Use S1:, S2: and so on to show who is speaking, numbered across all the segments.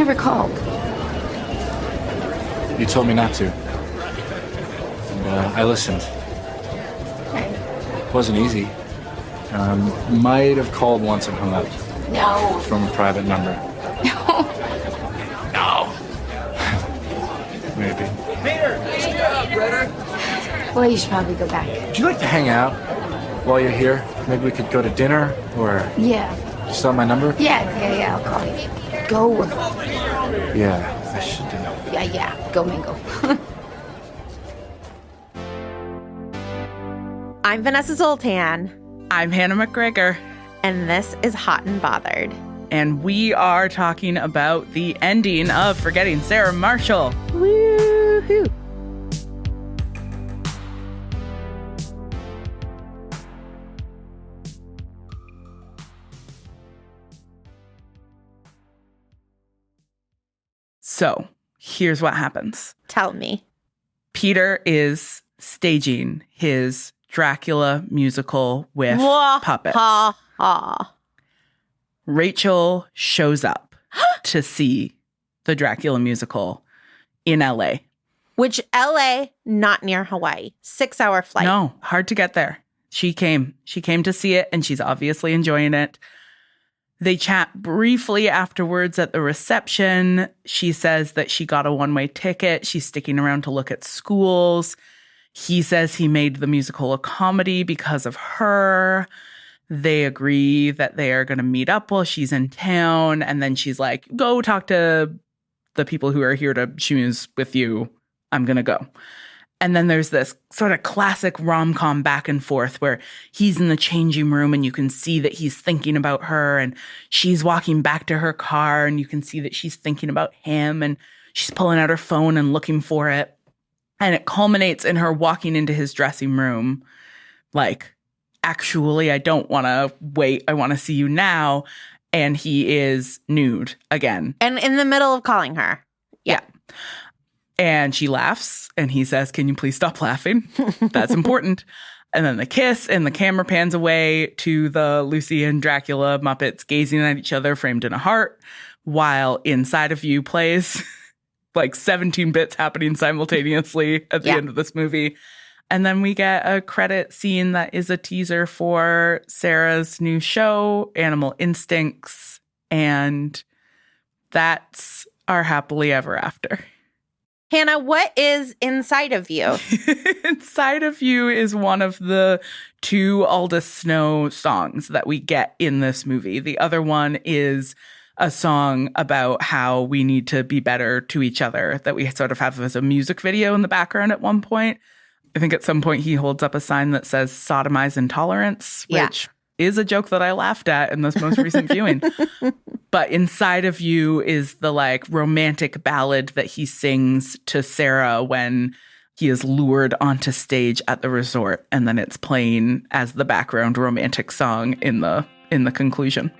S1: never called.
S2: You told me not to. And I listened.
S1: Right.
S2: It wasn't easy. Might have called once and hung up.
S1: No.
S2: From a private number.
S1: No.
S2: No. Maybe.
S1: Well, you should probably go back.
S2: Would you like to hang out while you're here? Maybe we could go to dinner or...
S1: Yeah.
S2: You still have my number?
S1: Yeah, I'll call you. Go.
S2: Yeah, I should do.
S1: Yeah, go mingle.
S3: I'm Vanessa Zoltan.
S4: I'm Hannah McGregor.
S3: And this is Hot and Bothered.
S4: And we are talking about the ending of Forgetting Sarah Marshall.
S3: Woohoo!
S4: So, here's what happens.
S3: Tell me.
S4: Peter is staging his Dracula musical with puppets.
S3: Ha ha.
S4: Rachel shows up to see the Dracula musical in LA.
S3: Which LA, not near Hawaii. 6-hour flight.
S4: No, hard to get there. She came to see it, and she's obviously enjoying it. They chat briefly afterwards at the reception. She says that she got a one-way ticket. She's sticking around to look at schools. He says he made the musical a comedy because of her. They agree that they are going to meet up while she's in town. And then she's like, go talk to the people who are here to schmooze with you. I'm going to go. And then there's this sort of classic rom-com back and forth where he's in the changing room and you can see that he's thinking about her, and she's walking back to her car and you can see that she's thinking about him, and she's pulling out her phone and looking for it. And it culminates in her walking into his dressing room like, actually, I don't want to wait. I want to see you now. And he is nude again.
S3: And in the middle of calling her.
S4: Yeah. And she laughs, and he says, can you please stop laughing? That's important. And then the kiss, and the camera pans away to the Lucy and Dracula Muppets gazing at each other framed in a heart, while Inside of You plays like 17 bits happening simultaneously at the end of this movie. And then we get a credit scene that is a teaser for Sarah's new show, Animal Instincts. And that's our happily ever after.
S3: Hannah, what is Inside of You?
S4: Inside of You is one of the 2 Aldous Snow songs that we get in this movie. The other one is a song about how we need to be better to each other that we sort of have as a music video in the background at one point. I think at some point he holds up a sign that says sodomize intolerance, which is a joke that I laughed at in this most recent viewing. But Inside of You is the like romantic ballad that he sings to Sarah when he is lured onto stage at the resort, and then it's playing as the background romantic song in the conclusion.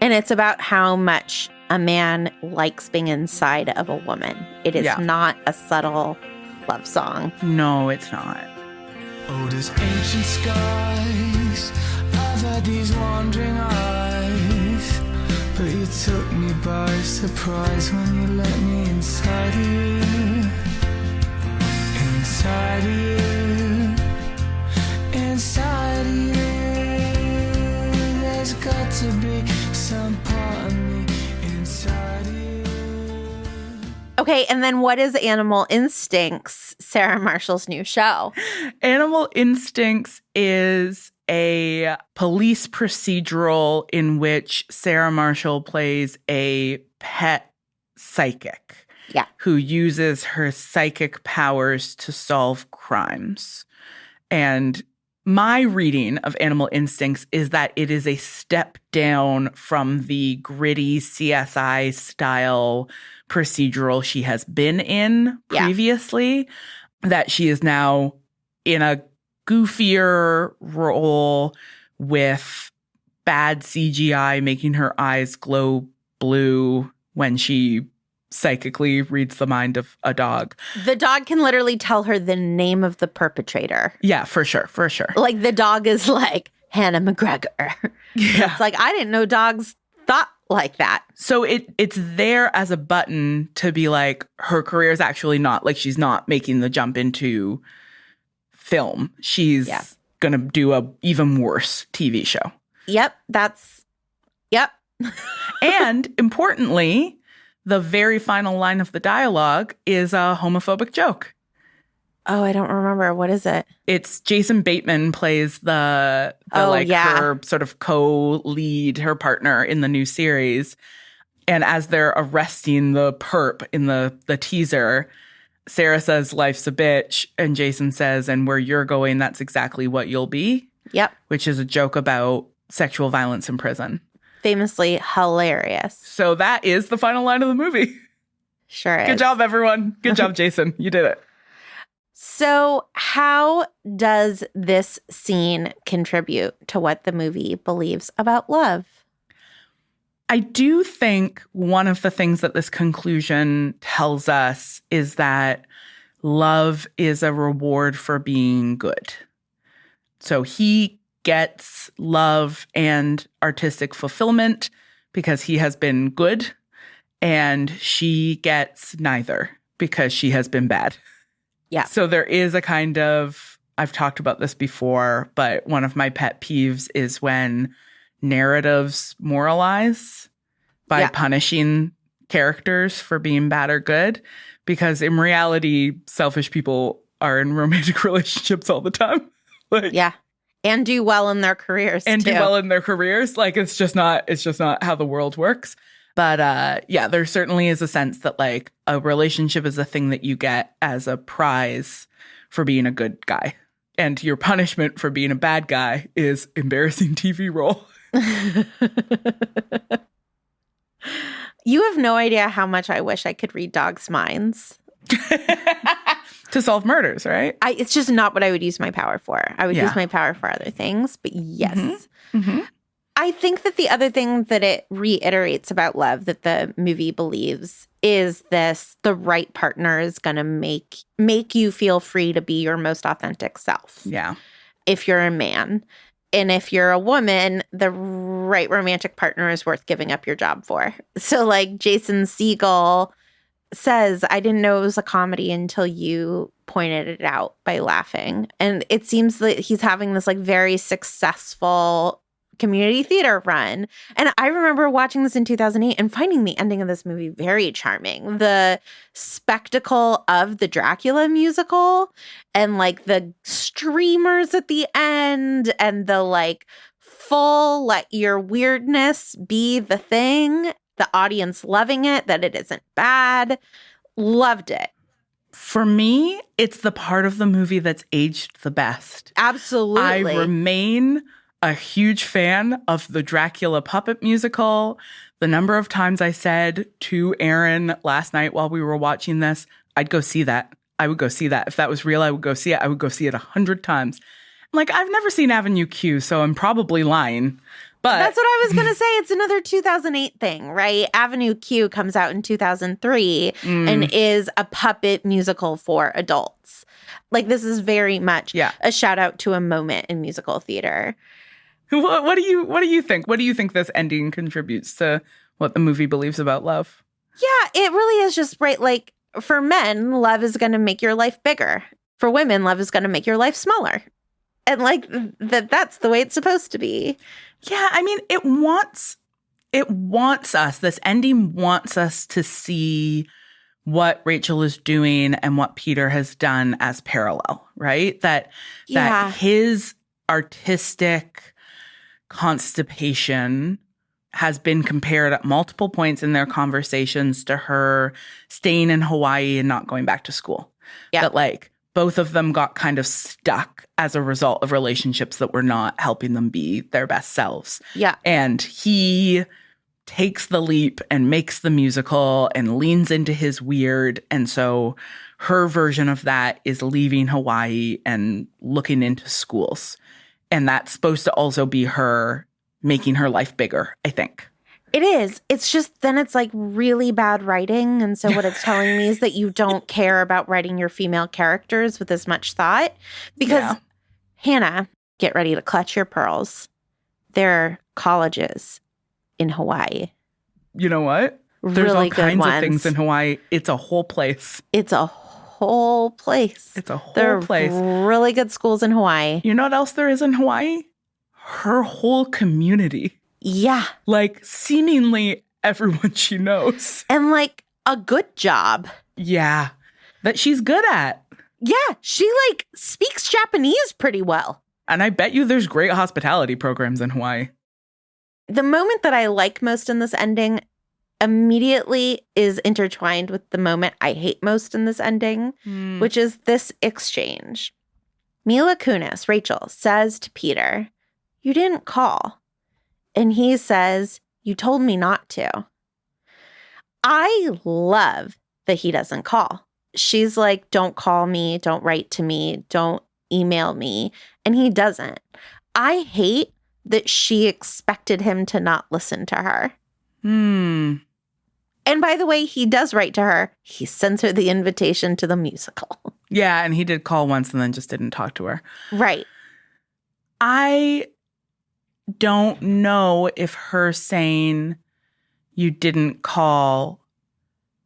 S3: And it's about how much a man likes being inside of a woman. It is not a subtle love song.
S4: No, it's not.
S5: Old as ancient skies, I've had these wandering eyes, but you took me by surprise when you let me inside of you. Inside of you. Inside of you. There's got to be some part of me inside of you.
S3: Okay, and then what is Animal Instincts, Sarah Marshall's new show?
S4: Animal Instincts is a police procedural in which Sarah Marshall plays a pet psychic who uses her psychic powers to solve crimes. And my reading of Animal Instincts is that it is a step down from the gritty CSI style procedural she has been in previously, that she is now in a goofier role with bad CGI making her eyes glow blue when she psychically reads the mind of a dog.
S3: The dog can literally tell her the name of the perpetrator.
S4: Yeah, for sure.
S3: Like the dog is like, Hannah McGregor.
S4: Yeah.
S3: It's like, I didn't know dogs thought like that.
S4: So it's there as a button to be like, her career is actually not, like, she's not making the jump into film. She's going to do a even worse TV show.
S3: Yep. Yep.
S4: And importantly, the very final line of the dialogue is a homophobic joke.
S3: Oh, I don't remember. What is it?
S4: It's Jason Bateman plays her sort of co-lead, her partner in the new series. And as they're arresting the perp in the teaser, Sarah says, "Life's a bitch." And Jason says, "And where you're going, that's exactly what you'll be."
S3: Yep.
S4: Which is a joke about sexual violence in prison.
S3: Famously hilarious.
S4: So that is the final line of the movie.
S3: Sure is.
S4: Good job, everyone. Good job, Jason. You did it.
S3: So how does this scene contribute to what the movie believes about love?
S4: I do think one of the things that this conclusion tells us is that love is a reward for being good. So he gets love and artistic fulfillment because he has been good, and she gets neither because she has been bad.
S3: Yeah.
S4: So there is a kind of, I've talked about this before, but one of my pet peeves is when narratives moralize by punishing characters for being bad or good, because in reality, selfish people are in romantic relationships all the time.
S3: And do well in their careers
S4: Like, it's just not how the world works. But there certainly is a sense that, like, a relationship is a thing that you get as a prize for being a good guy. And your punishment for being a bad guy is embarrassing TV role.
S3: You have no idea how much I wish I could read dogs' minds.
S4: To solve murders, right?
S3: It's just not what I would use my power for. I would use my power for other things. But yes.
S4: Mm-hmm. Mm-hmm.
S3: I think that the other thing that it reiterates about love that the movie believes is the right partner is going to make you feel free to be your most authentic self.
S4: Yeah.
S3: If you're a man. And if you're a woman, the right romantic partner is worth giving up your job for. So like Jason Segel says, "I didn't know it was a comedy until you pointed it out by laughing." And it seems that he's having this like very successful community theater run. And I remember watching this in 2008 and finding the ending of this movie very charming. The spectacle of the Dracula musical and like the streamers at the end and the like full let your weirdness be the thing. The audience loving it, that it isn't bad. Loved it.
S4: For me, it's the part of the movie that's aged the best.
S3: Absolutely.
S4: I remain a huge fan of the Dracula puppet musical. The number of times I said to Aaron last night while we were watching this, I'd go see that. I would go see that. If that was real, I would go see it. I would go see it 100 times. Like, I've never seen Avenue Q, so I'm probably lying. But
S3: that's what I was going to say. It's another 2008 thing, right? Avenue Q comes out in 2003 and is a puppet musical for adults. Like, this is very much a shout out to a moment in musical theater.
S4: What do you think? What do you think this ending contributes to what the movie believes about love?
S3: Yeah, it really is just right. Like, for men, love is going to make your life bigger. For women, love is going to make your life smaller. And like that's the way it's supposed to be.
S4: Yeah, I mean, it wants us, this ending wants us to see what Rachel is doing and what Peter has done as parallel, right? That his artistic constipation has been compared at multiple points in their conversations to her staying in Hawaii and not going back to school. Yeah. That like both of them got kind of stuck as a result of relationships that were not helping them be their best selves. Yeah. And he takes the leap and makes the musical and leans into his weird. And so her version of that is leaving Hawaii and looking into schools. And that's supposed to also be her making her life bigger, I think.
S3: It is. It's just then it's like really bad writing. And so what it's telling me is that you don't care about writing your female characters with as much thought. Because, Hannah, get ready to clutch your pearls. There are colleges in Hawaii.
S4: you know what? There's
S3: Really
S4: all
S3: good
S4: kinds
S3: ones.
S4: of things in Hawaii. It's a whole place.
S3: It's a whole place.
S4: It's a whole
S3: There
S4: place.
S3: are really good schools in Hawaii.
S4: You know what else there is in Hawaii? Her whole community.
S3: Yeah.
S4: Like, seemingly everyone she knows.
S3: And like a good job.
S4: Yeah. That she's good at.
S3: Yeah. She like speaks Japanese pretty well.
S4: And I bet you there's great hospitality programs in Hawaii.
S3: The moment that I like most in this ending immediately is intertwined with the moment I hate most in this ending, which is this exchange. Mila Kunis, Rachel, says to Peter, "You didn't call." And he says, "You told me not to." I love that he doesn't call. She's like, "Don't call me, don't write to me, don't email me." And he doesn't. I hate that she expected him to not listen to her. And by the way, he does write to her. He sends her the invitation to the musical.
S4: Yeah, and he did call once and then just didn't talk to her.
S3: Right.
S4: I don't know if her saying you didn't call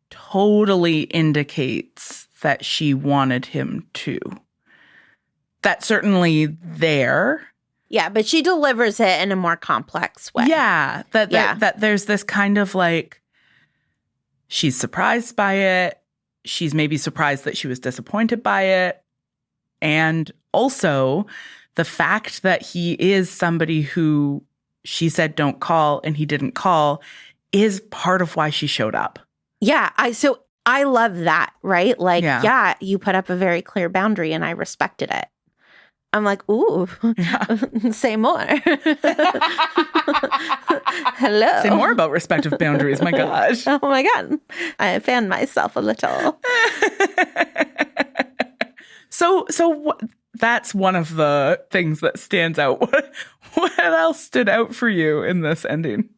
S4: totally indicates that she wanted him to. That's certainly there.
S3: Yeah, but she delivers it in a more complex way.
S4: Yeah, that there's this kind of like, she's surprised by it. She's maybe surprised that she was disappointed by it. And also the fact that he is somebody who she said don't call and he didn't call is part of why she showed up.
S3: Yeah, I love that, right? Like,
S4: Yeah.
S3: yeah, you put up a very clear boundary and I respected it. I'm like, ooh, say more. Hello.
S4: Say more about respective boundaries, my gosh.
S3: Oh my God. I fanned myself a little.
S4: That's one of the things that stands out. What else stood out for you in this ending?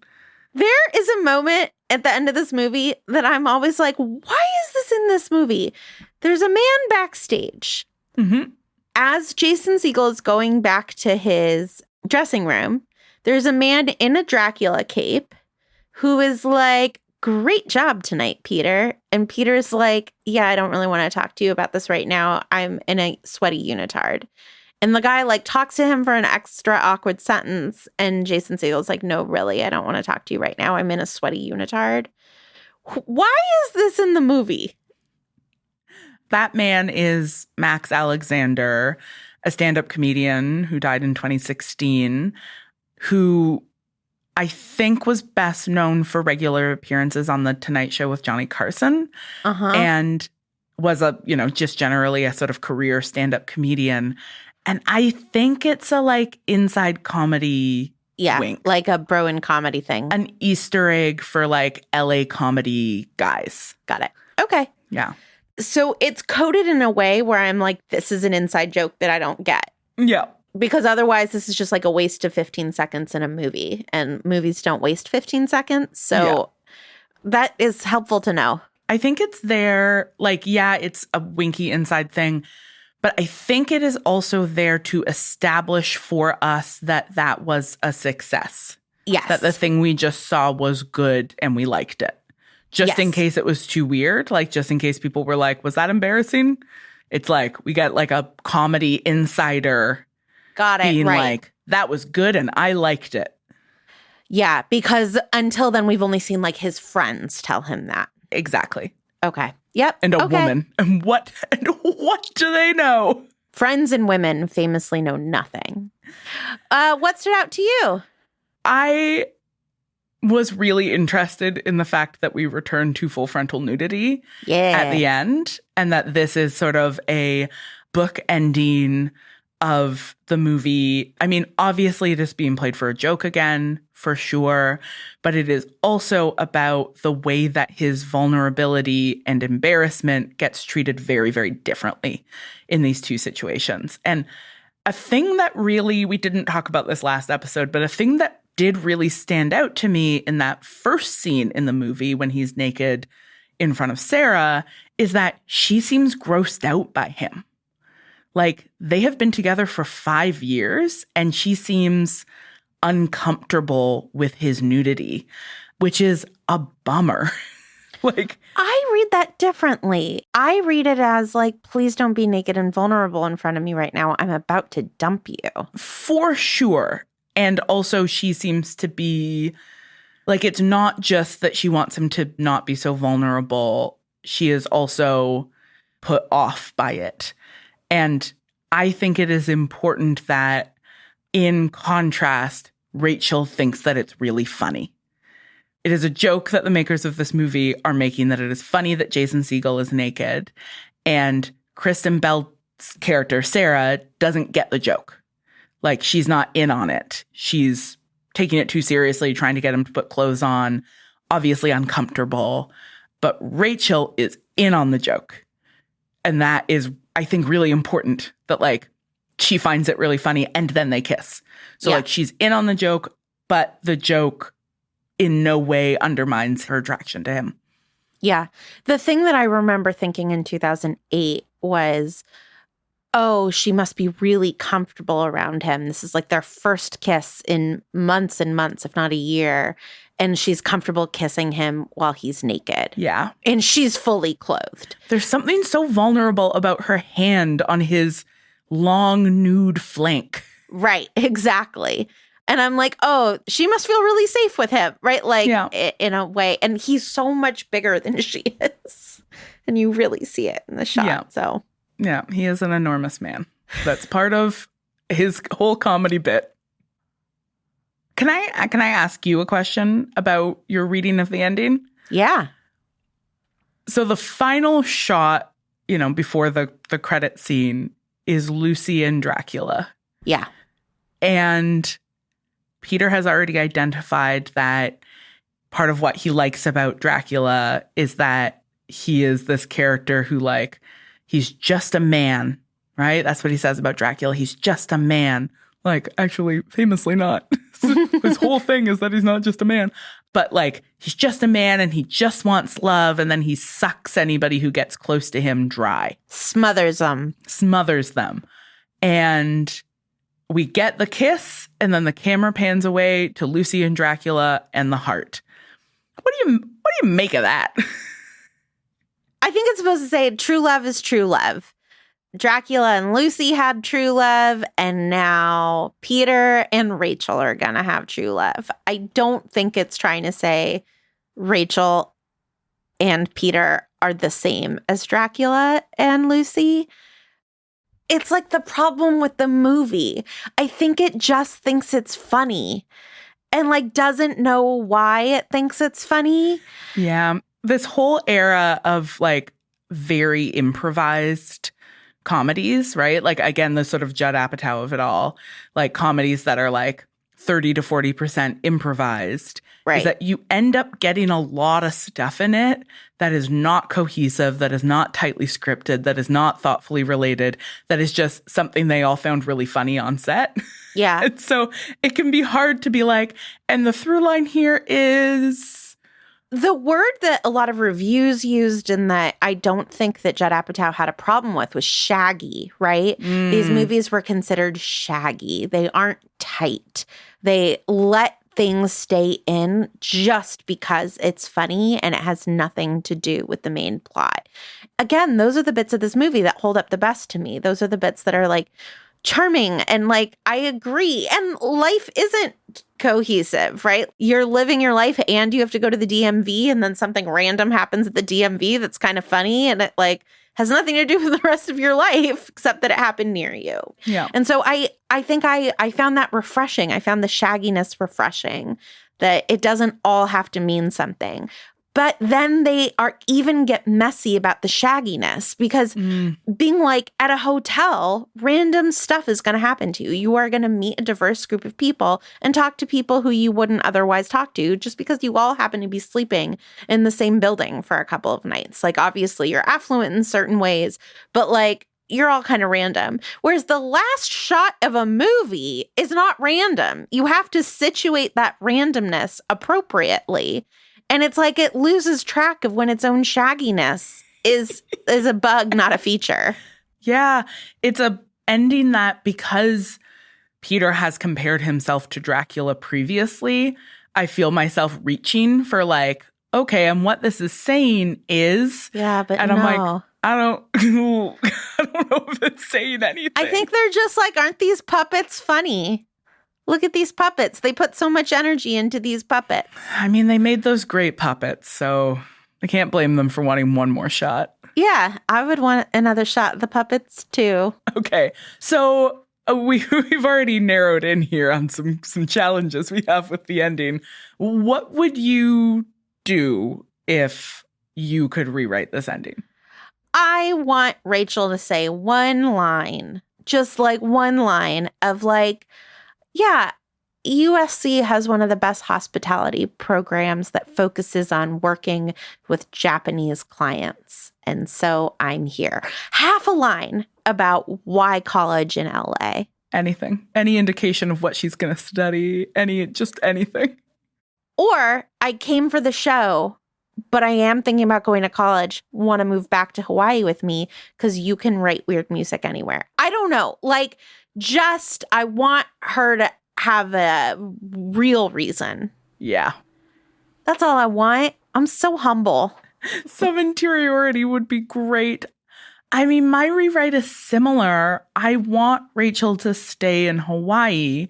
S3: There is a moment at the end of this movie that I'm always like, why is this in this movie? There's a man backstage.
S4: Mm-hmm.
S3: As Jason Segel is going back to his dressing room, there's a man in a Dracula cape who is like, "Great job tonight, Peter." And Peter's like, "Yeah, I don't really want to talk to you about this right now. I'm in a sweaty unitard." And the guy like talks to him for an extra awkward sentence. And Jason Segel's like, "No, really, I don't want to talk to you right now. I'm in a sweaty unitard." Why is this in the movie?
S4: That man is Max Alexander, a stand-up comedian who died in 2016, who I think was best known for regular appearances on The Tonight Show with Johnny Carson, and was just generally a sort of career stand-up comedian. And I think it's a like inside comedy wink.
S3: Like a bro in comedy thing.
S4: An Easter egg for like LA comedy guys.
S3: Got it. Okay.
S4: Yeah.
S3: So it's coded in a way where I'm like, this is an inside joke that I don't get.
S4: Yeah.
S3: Because otherwise, this is just like a waste of 15 seconds in a movie. And movies don't waste 15 seconds. So that is helpful to know.
S4: I think it's there. Like, yeah, it's a winky inside thing. But I think it is also there to establish for us that that was a success.
S3: Yes.
S4: That the thing we just saw was good and we liked it. Just in case it was too weird, like just in case people were like, was that embarrassing? It's like we got like a comedy insider.
S3: Got it.
S4: Being
S3: right.
S4: like, that was good and I liked it.
S3: Yeah, because until then, we've only seen like his friends tell him that.
S4: Exactly.
S3: Okay. Yep.
S4: And a woman. And what do they know?
S3: Friends and women famously know nothing. What stood out to you?
S4: I was really interested in the fact that we returned to full frontal nudity at the end, and that this is sort of a book ending of the movie. I mean, obviously it is being played for a joke again, for sure, but it is also about the way that his vulnerability and embarrassment gets treated very, very differently in these two situations. And a thing that really, we didn't talk about this last episode, but a thing that did really stand out to me in that first scene in the movie when he's naked in front of Sarah is that she seems grossed out by him. Like, they have been together for 5 years and she seems uncomfortable with his nudity. which is a bummer. Like,
S3: I read that differently. I read it as like, please don't be naked and vulnerable in front of me right now. I'm about to dump you.
S4: for sure. And also she seems to be like, it's not just that she wants him to not be so vulnerable. She is also put off by it. And I think it is important that, in contrast, Rachel thinks that it's really funny. It is a joke that the makers of this movie are making, that it is funny that Jason Segel is naked. And Kristen Bell's character, Sarah, doesn't get the joke. Like, she's not in on it. She's taking it too seriously, trying to get him to put clothes on, obviously uncomfortable. But Rachel is in on the joke. And that is, I think, really important, that, like, she finds it really funny and then they kiss. So, like, she's in on the joke, but the joke in no way undermines her attraction to him.
S3: Yeah. The thing that I remember thinking in 2008 was, oh, she must be really comfortable around him. This is like their first kiss in months and months, if not a year. And she's comfortable kissing him while he's naked.
S4: Yeah.
S3: And she's fully clothed.
S4: There's something so vulnerable about her hand on his long, nude flank.
S3: Right. Exactly. And I'm like, oh, she must feel really safe with him, right? Like, in a way. And he's so much bigger than she is. And you really see it in the shot.
S4: Yeah.
S3: So,
S4: yeah, he is an enormous man. That's part of his whole comedy bit. Can I ask you a question about your reading of the ending?
S3: yeah.
S4: So the final shot, before the credit scene, is Lucy and Dracula.
S3: Yeah.
S4: And Peter has already identified that part of what he likes about Dracula is that he is this character who, like, he's just a man, right? That's what he says about Dracula. He's just a man. Like, actually, famously not. His whole thing is that he's not just a man. But, like, he's just a man and he just wants love, and then he sucks anybody who gets close to him dry.
S3: Smothers them.
S4: And we get the kiss, and then the camera pans away to Lucy and Dracula and the heart. What do you make of that?
S3: I think it's supposed to say true love is true love. Dracula and Lucy had true love, and now Peter and Rachel are going to have true love. I don't think it's trying to say Rachel and Peter are the same as Dracula and Lucy. It's like the problem with the movie. I think it just thinks it's funny and, like, doesn't know why it thinks it's funny.
S4: Yeah. This whole era of, like, very improvised comedies, right? Like, again, the sort of Judd Apatow of it all, like comedies that are like 30 to 40% improvised,
S3: right?
S4: Is that you end up getting a lot of stuff in it that is not cohesive, that is not tightly scripted, that is not thoughtfully related, that is just something they all found really funny on set.
S3: Yeah.
S4: And so it can be hard to be like, and the through line here is...
S3: The word that a lot of reviews used and that I don't think that Judd Apatow had a problem with was shaggy, right? These movies were considered shaggy. They aren't tight. They let things stay in just because it's funny and it has nothing to do with the main plot. Again, those are the bits of this movie that hold up the best to me. Those are the bits that are, like, charming and, like, I agree. And life isn't cohesive, right? You're living your life and you have to go to the DMV, and then something random happens at the DMV that's kind of funny, and it, like, has nothing to do with the rest of your life except that it happened near you.
S4: Yeah.
S3: And so I think I found that refreshing. I found the shagginess refreshing, that it doesn't all have to mean something. But then they even get messy about the shagginess, because being, like, at a hotel, random stuff is going to happen to you. You are going to meet a diverse group of people and talk to people who you wouldn't otherwise talk to just because you all happen to be sleeping in the same building for a couple of nights. Like, obviously, you're affluent in certain ways, but, like, you're all kind of random. Whereas the last shot of a movie is not random. You have to situate that randomness appropriately. And it's like it loses track of when its own shagginess is a bug, not a feature.
S4: Yeah, it's a ending that, because Peter has compared himself to Dracula previously, I feel myself reaching for like, okay, and what this is saying is.
S3: Yeah, but
S4: and
S3: no.
S4: I'm like, I don't know if it's saying anything.
S3: I think they're just like, aren't these puppets funny? Look at these puppets. They put so much energy into these puppets.
S4: I mean, they made those great puppets, so I can't blame them for wanting one more shot.
S3: Yeah, I would want another shot at the puppets too.
S4: Okay, so we've already narrowed in here on some challenges we have with the ending. What would you do if you could rewrite this ending?
S3: I want Rachel to say one line, just like one line of like, yeah, USC has one of the best hospitality programs that focuses on working with Japanese clients. And so I'm here. Half a line about why college in LA.
S4: Anything. Any indication of what she's going to study. Just anything.
S3: Or I came for the show, but I am thinking about going to college. Want to move back to Hawaii with me because you can write weird music anywhere. I don't know. Like, just I want her to have a real reason.
S4: Yeah.
S3: That's all I want. I'm so humble.
S4: Some interiority would be great. I mean, my rewrite is similar. I want Rachel to stay in Hawaii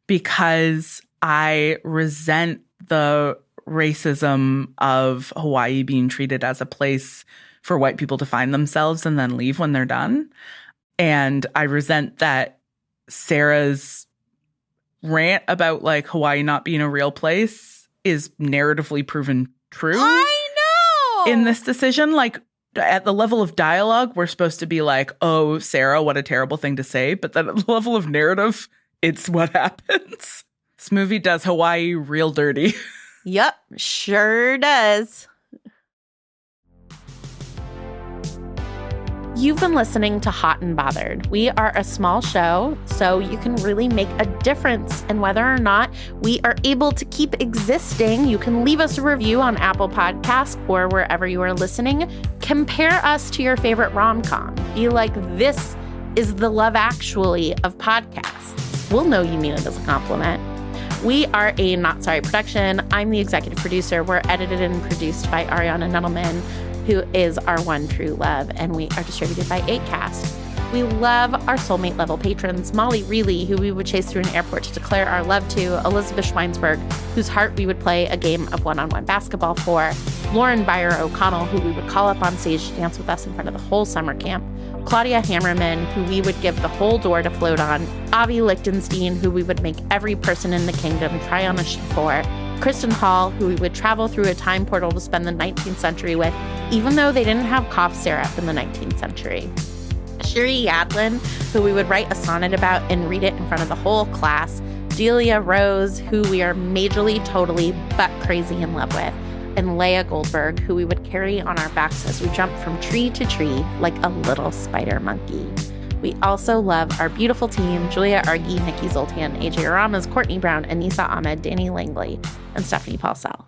S4: because I resent the racism of Hawaii being treated as a place for white people to find themselves and then leave when they're done. And I resent that Sarah's rant about like Hawaii not being a real place is narratively proven true.
S3: I know.
S4: In this decision, like at the level of dialogue, we're supposed to be like, oh, Sarah, what a terrible thing to say. But then at the level of narrative, it's what happens. This movie does Hawaii real dirty.
S3: Yep, sure does. You've been listening to Hot and Bothered. We are a small show, so you can really make a difference in whether or not we are able to keep existing. You can leave us a review on Apple Podcasts or wherever you are listening. Compare us to your favorite rom-com. Be like, this is the Love Actually of podcasts. We'll know you mean it as a compliment. We are a Not Sorry production. I'm the executive producer. We're edited and produced by Ariana Nettleman, who is our one true love, and we are distributed by Acast. We love our soulmate level patrons, Molly Reilly, who we would chase through an airport to declare our love to, Elizabeth Schweinsberg, whose heart we would play a game of one-on-one basketball for, Lauren Byer O'Connell, who we would call up on stage to dance with us in front of the whole summer camp, Claudia Hammerman, who we would give the whole door to float on, Avi Lichtenstein, who we would make every person in the kingdom try on a shoe for, Kristen Hall, who we would travel through a time portal to spend the 19th century with, even though they didn't have cough syrup in the 19th century. Shiri Yadlin, who we would write a sonnet about and read it in front of the whole class. Delia Rose, who we are majorly, totally, but crazy in love with. And Leia Goldberg, who we would carry on our backs as we jump from tree to tree like a little spider monkey. We also love our beautiful team, Julia Argy, Nikki Zoltan, AJ Ramos, Courtney Brown, Anissa Ahmed, Danny Langley, and Stephanie Paulsell.